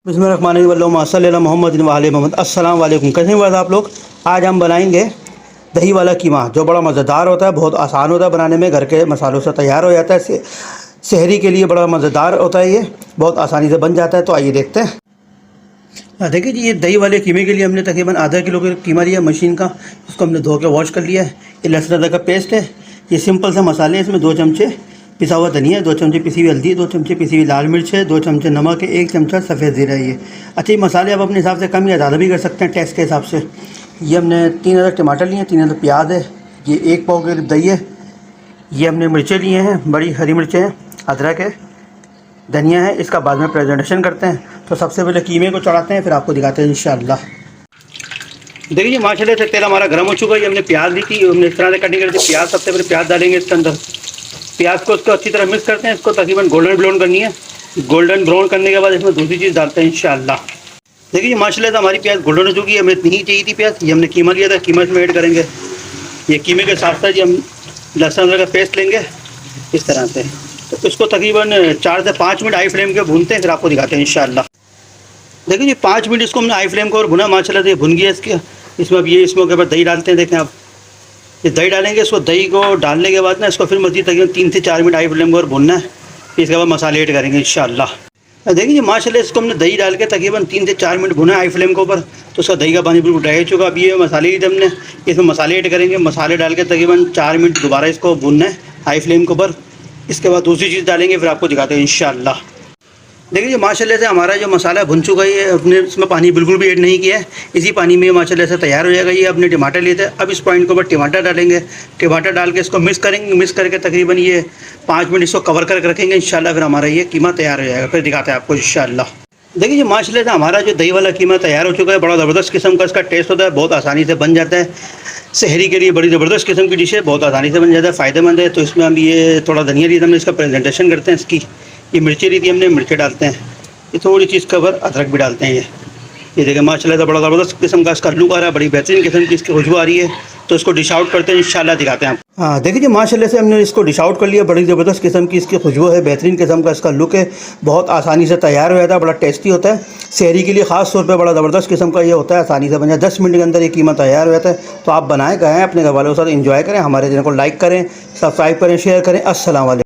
बिस्मिल्लाहिर्रहमानिर्रहीम मोहम्मद मोहम्मद अस्सलाम वालेकुम। कैसे हैं आप लोग। आज हम बनाएंगे दही वाला कीमा, जो बड़ा मज़ेदार होता है, बहुत आसान होता है बनाने में, घर के मसालों से तैयार हो जाता है। शहरी के लिए बड़ा मज़ेदार होता है, ये बहुत आसानी से बन जाता है। तो आइए देखते हैं। देखिए जी, ये दही वाले कीमे के लिए हमने तकरीबन आधा किलो का कीमा लिया मशीन का। इसको हमने धो के वॉश कर लिया है। ये लहसुन अदरक का पेस्ट है। ये सिंपल से मसाले हैं। इसमें 2 चमचे पिसा हुआ धनिया, 2 चमचे पिसी हुई हल्दी, 2 चमचे पिसी हुई लाल मिर्च है, 2 चमचे नमक है, 1 चमचा सफ़ेद ज़ीरा है। ये अच्छे मसाले आप अपने हिसाब से कम या ज़्यादा भी कर सकते हैं, टेस्ट के हिसाब से। ये हमने 3 अदरक टमाटर लिए हैं, 3 अदरक प्याज है, ये 1 पाव के दही है। ये हमने मिर्चें लिए हैं, बड़ी हरी मिर्चें हैं, अदरक है, धनिया है। इसका बाद में प्रेजेंटेशन करते हैं। तो सबसे पहले कीमे को चढ़ाते हैं, फिर आपको दिखाते हैं इंशाअल्लाह। देखिए माशाल्लाह से तेल हमारा गर्म हो चुका है। ये हमने प्याज ली थी, हमने इस तरह से कटिंग कर दी। प्याज सबसे पहले प्याज डालेंगे इसके अंदर। प्याज को उसको अच्छी तरह मिक्स करते हैं। इसको तकरीबन गोल्डन ब्राउन करनी है। गोल्डन ब्राउन करने के बाद इसमें दूसरी चीज़ डालते हैं इंशाअल्लाह। देखिए माशाल्लाह से हमारी प्याज गोल्डन हो चुकी है। हमें इतनी ही चाहिए थी प्याज। ये हमने कीमा लिया था, कीमा इसमें ऐड करेंगे। ये कीमे के साथ साथ ये हम लहसुन अदरक का पेस्ट लेंगे इस तरह से। तो इसको तकरीबन 4 से 5 मिनट हाई फ्लेम के भूनते हैं, फिर आपको दिखाते हैं इंशाअल्लाह। देखिए जी 5 मिनट इसको हमने हाई फ्लेम को और भुना। माशाल्लाह से भुन गया इसके। इसमें अब ये इसमें के बाद दही डालते हैं। देखें आप, ये दही डालेंगे। इसको दही को डालने के बाद ना इसको फिर मज़ीद तकरीबन 3 से 4 मिनट हाई फ्लेम पर भूनना है। फिर इसके बाद मसाले ऐड करेंगे इंशाअल्लाह। देखिए माशाल्लाह इसको हमने दही डाल के तकरीबन 3 से 4 मिनट भुना है हाई फ्लेम के ऊपर। तो उसका दही का पानी बिल्कुल ड्राई हो चुका। अब ये मसाले ही हमने इसमें मसाले ऐड करेंगे। मसाले डाल के तकरीबन 4 मिनट दोबारा इसको भूनना है हाई फ्लेम के ऊपर। इसके बाद दूसरी चीज़ डालेंगे, फिर आपको दिखाते हैं इंशाअल्लाह। देखिए माशाल्लाह से हमारा जो मसाला भुन चुका है, अपने इसमें पानी बिल्कुल भी ऐड नहीं किया है। इसी पानी में माशाल्लाह से तैयार हो जाएगा। ये अपने टमाटर लिए थे, अब इस पॉइंट के ऊपर टमाटर डालेंगे। टमाटर डाल के इसको मिक्स करेंगे। मिक्स करके तकरीबन ये 5 मिनट इसको कवर करके रखेंगे इंशाल्लाह। फिर हमारा ये कीमा तैयार हो जाएगा, फिर दिखाते हैं आपको इंशाल्लाह। देखिए जी माशाल्लाह से हमारा जो दही वाला कीमा तैयार हो चुका है। बड़ा ज़बरदस्त किस्म का इसका टेस्ट होता है, बहुत आसानी से बन जाता है। शहरी के लिए बड़ी ज़बरदस्त किस्म की डिश है, बहुत आसानी से बन जाता है, फ़ायदेमंद है। तो इसमें हम ये थोड़ा धनिया लिए हमने, इसका प्रेजेंटेशन करते हैं इसकी। ये मिर्ची ली थी हमने, मिर्ची डालते हैं। ये थोड़ी चीज़ कवर अदरक भी डालते हैं। ये देखिए माशाल्लाह से बड़ा ज़बरदस्त किस्म का इसका लुक आ रहा है, बड़ी बेहतरीन किस्म की इसकी खुशबू आ रही है। तो इसको डिश आउट करते हैं इंशाल्लाह, दिखाते हैं आप। हाँ देखिए माशाल्लाह से हमने इसको डिश आउट कर लिया। बड़ी ज़बरदस्त किस्म की इसकी खुशबू है, बेहतरीन किस्म का इसका लुक है, बहुत आसानी से तैयार हो जाता है, बड़ा टेस्टी होता है। शहरी के लिए ख़ास तौर पर बड़ा ज़बरदस्त किस्म का ये होता है, आसानी से बन जाए। 10 मिनट के अंदर ये कीमा तैयार हो जाता है। तो आप बनाएं, खाएं, अपने घर वालों के साथ एंजॉय करें। हमारे चैनल को लाइक करें, सब्सक्राइब करें, शेयर करें। अस्सलाम वालेकुम।